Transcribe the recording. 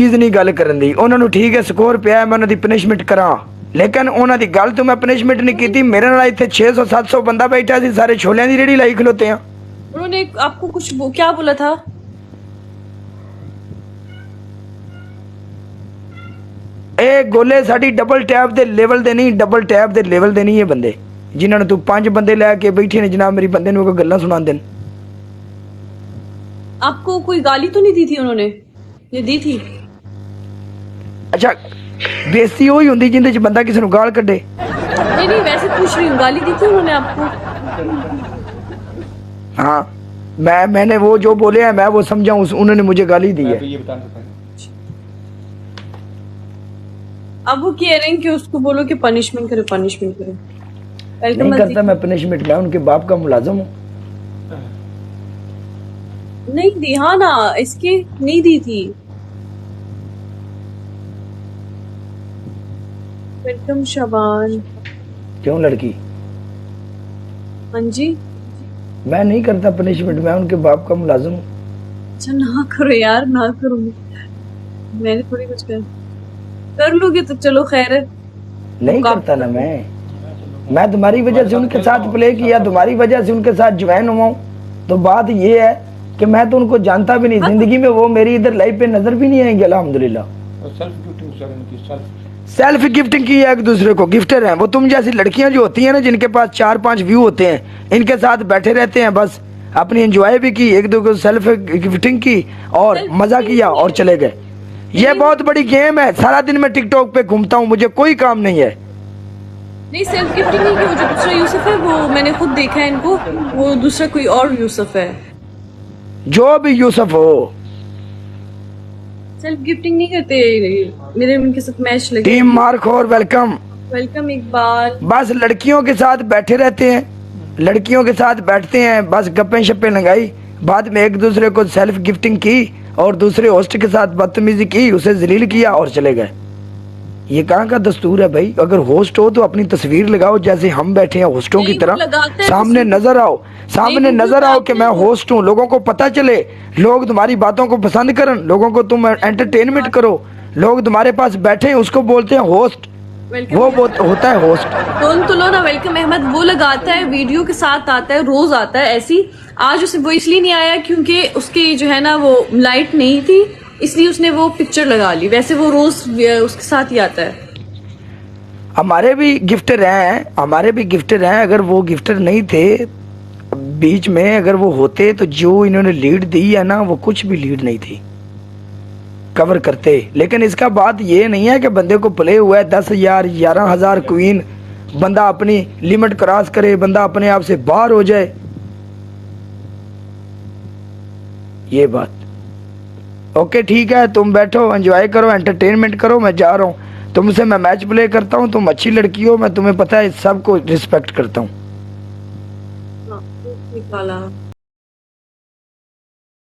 चीज़ नहीं गल करन दी उन्होंने ठीक है स्कोर पिया मैं उन्होंने पनिशमेंट करा लेकिन उन्होंने गल तो मैं पनिशमेंट नहीं की मेरे नाल इत्थे 600-700 बंदा बैठा सी सारे छोलियां दी रेहड़ी लाई खलोते हैं। उन्होंने आपको कुछ क्या बोला था? ए गोले साडी डबल टैप दे लेवल दे नहीं डबल टैप दे लेवल दे नहीं ये बंदे जिन्होंने तू 5 बंदे लैके बैठे ने जनाब मेरी बंदे को गल्लां सुनांदे ने। आपको कोई गाली तो नहीं दी थी उन्होंने? ये दी थी? अच्छा बेइज्जती वही हुंदी जिंदे च बंदा किसी नूं गाल कड्डे। नहीं नहीं वैसे पूछ रही हूँ, गाली दी थी उन्होंने आपको? हाँ मैंने वो जो बोले हैं मैं वो समझा उन्होंने मुझे गाली दी है। अब वो कह रहे हैं कि उसको बोलो कि पनिशमेंट करे पनिशमेंट करे। नहीं करता मैं पनिशमेंट, मैं उनके बाप का मुलाजिम हूँ। नहीं दी, हाँ ना इसकी नहीं दी थी। वेलकम शबान। क्यों लड़की? हाँ जी मैं नहीं करता पनिशमेंट, मैं उनके बाप का मुलाजिम हूँ। अच्छा ना करो यार, ना करो, मैंने थोड़ी कुछ कर लोगे तो चलो खैर है। नहीं करता ना मैं तुम्हारी वजह से उनके साथ प्ले किया, तुम्हारी वजह से उनके साथ ज्वाइन हुआ हूँ। तो बात ये है कि मैं तो उनको जानता भी नहीं, जिंदगी में वो मेरी इधर लाइफ पे नजर भी नहीं आएंगे अल्हम्दुलिल्लाह। सेल्फ गिफ्टिंग की है, एक दूसरे को गिफ्टर हैं वो। तुम जैसी लड़कियां जो होती हैं ना जिनके पास 4-5 व्यू होते हैं, इनके साथ बैठे रहते हैं, बस अपनी एंजॉय भी की, एक दूसरे को सेल्फ गिफ्टिंग की और मजा किया और चले गए। ये बहुत बड़ी गेम है। सारा दिन मैं टिकटॉक पे घूमता हूँ, मुझे कोई काम नहीं है। नहीं सेल्फ गिफ्टिंग नहीं की, वो जो दूसरा यूसुफ है वो मैंने खुद देखा है इनको, वो दूसरा कोई और यूसुफ है। जो भी यूसुफ हो, सेल्फ गिफ्टिंग नहीं करते। मेरे उनके साथ मैच लगे। टीम मार्क और वेलकम वेलकम इकबाल। बस लड़कियों के साथ बैठे रहते हैं, लड़कियों के साथ बैठते हैं, बस गप्पे शप्पे लगाई, बाद में एक दूसरे को सेल्फ गिफ्टिंग की और दूसरे होस्ट के साथ बदतमीजी की, उसे जलील किया और चले गए। ये कहाँ का दस्तूर है भाई? अगर होस्ट हो तो अपनी तस्वीर लगाओ जैसे हम बैठे हैं होस्टों की तरह, सामने नजर आओ, सामने नजर आओ कि मैं होस्ट हूँ, लोगों को पता चले, लोग तुम्हारी बातों को पसंद करन, लोगों को तुम एंटरटेनमेंट करो, लोग तुम्हारे पास बैठे उसको बोलते हैं होस्ट, वो होता है होस्ट। तो लो ना वेलकम अहमद वो लगाता है, वीडियो के साथ आता है, रोज आता है ऐसी। आज उसे वो इसलिए नहीं आया क्योंकि उसकी जो है ना वो लाइट नहीं थी, इसलिए उसने वो पिक्चर लगा ली, वैसे वो रोज उसके साथ ही आता है। हमारे भी गिफ्टर हैं, अगर वो गिफ्टर नहीं थे बीच में, अगर वो होते तो जो इन्होंने लीड दी है ना वो कुछ भी लीड नहीं थी, कवर करते। लेकिन इसका बात ये नहीं है कि बंदे को प्ले हुआ है 10,000 11,000 क्वीन, बंदा अपनी लिमिट क्रॉस करे, बंदा अपने आप से बाहर हो जाए, ये बात। ओके ठीक है, तुम बैठो एंजॉय करो, एंटरटेनमेंट करो, मैं जा रहा हूँ। तुमसे मैं मैच प्ले करता हूँ, तुम अच्छी लड़की हो, मैं तुम्हें पता है सबको रिस्पेक्ट करता हूँ। निकाला